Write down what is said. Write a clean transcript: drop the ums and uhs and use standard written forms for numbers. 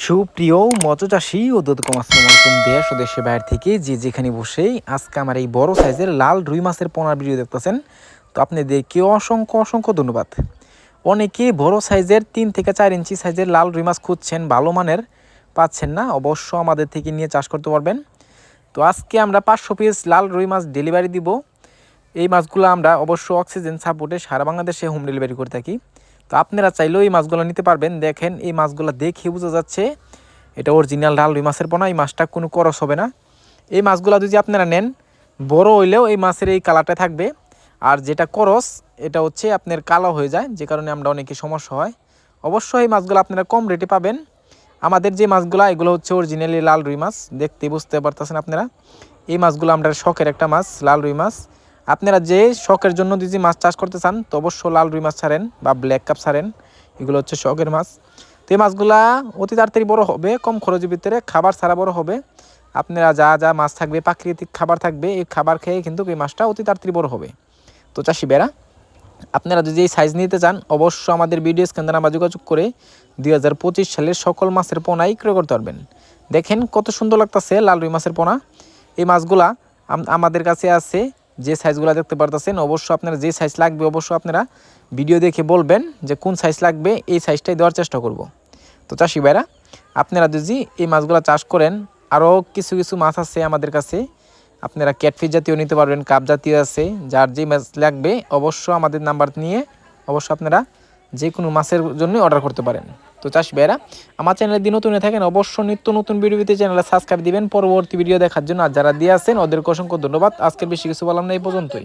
সুপ্রিয় মৎস্যচাষী ও আসসালামু দেশ ও দেশের বাইরে থেকে যে যেখানে বসেই আজকে আমার এই বড় সাইজের লাল রুই মাছের পোনার ভিডিও দেখতেছেন। তো আপনাদেরকে অসংখ্য অসংখ্য ধন্যবাদ। অনেকে বড় সাইজের 3 থেকে 4 ইঞ্চি সাইজের লাল রুই মাছ খুঁজছেন, ভালো মানের পাচ্ছেন না, অবশ্য আমাদের থেকে নিয়ে চাষ করতে পারবেন। তো আজকে আমরা 500 পিস লাল রুই মাছ ডেলিভারি দিব। এই মাছগুলো আমরা অবশ্য অক্সিজেন সাপোর্টে সারা বাংলাদেশে হোম ডেলিভারি করে থাকি। তো আপনারা চাইলেও এই মাছগুলো নিতে পারবেন। দেখেন এই মাছগুলো দেখে বোঝা যাচ্ছে এটা অরিজিনাল লাল রুই মাছের পোনা। এই মাছটা কোনো করস হবে না। এই মাছগুলো যদি আপনারা নেন, বড় হইলেও এই মাছের এই কালারটা থাকবে, আর যেটা করস এটা হচ্ছে আপনার কালো হয়ে যায়, যে কারণে আমরা অনেকে সমস্যা হয়। অবশ্যই এই মাছগুলো আপনারা কম রেটে পাবেন। আমাদের যে মাছগুলো এগুলো হচ্ছে অরিজিনালি লাল রুই মাছ, দেখতে বুঝতে পারতেছেন আপনারা। এই মাছগুলো আমরা শখের একটা মাছ, লাল রুই মাছ। আপনারা যে শখের জন্য যদি মাছ চাষ করতে চান তো অবশ্য লাল রুই মাছ ছাড়েন বা ব্ল্যাক কাপ ছাড়েন, এগুলো হচ্ছে শখের মাছ। তো এই মাছগুলা অতি তাড়াতাড়ি বড় হবে, কম খরচের ভিতরে, খাবার ছাড়া বড় হবে। আপনারা যা যা মাছ থাকবে, প্রাকৃতিক খাবার থাকবে, এই খাবার খেয়ে কিন্তু এই মাছটা অতি তাড়াতাড়ি বড় হবে। তো চাষি বেড়া, আপনারা যদি এই সাইজ নিতে চান অবশ্য আমাদের ভিডিও স্ক্রিনে নাম্বার যোগাযোগ করে 2025 সালের সকল মাছের পোনাই ক্রয় করতে পারবেন। দেখেন কত সুন্দর লাগতেছে লাল রুই মাছের পোনা। এই মাছগুলা আমাদের কাছে আছে, যে সাইজগুলো দেখতে পারতেছেন। অবশ্য আপনারা যে সাইজ লাগবে অবশ্য আপনারা ভিডিও দেখে বলবেন যে কোন সাইজ লাগবে, এই সাইজটাই দেওয়ার চেষ্টা করব। তো চাষি ভাইরা, আপনারা যদি এই মাছগুলো চাষ করেন, আরও কিছু কিছু মাছ আছে আমাদের কাছে, আপনারা ক্যাটফিশ জাতীয় নিতে পারবেন, কাপ জাতীয় আছে। যার যে মাছ লাগবে অবশ্য আমাদের নাম্বার নিয়ে অবশ্য আপনারা যে কোনো মাছের জন্য অর্ডার করতে পারেন। তো চাষি ভাইরা, আমার চ্যানেলে দিন নতুন থাকেন অবশ্য নিত্য নতুন ভিডিও পেতে চ্যানেলে সাবস্ক্রাইব দিবেন পরবর্তী ভিডিও দেখার জন্য। আর যারা দিয়ে আছেন ওদেরকে অসংখ্য ধন্যবাদ। আজকের বেশি কিছু বললাম না, এই পর্যন্তই।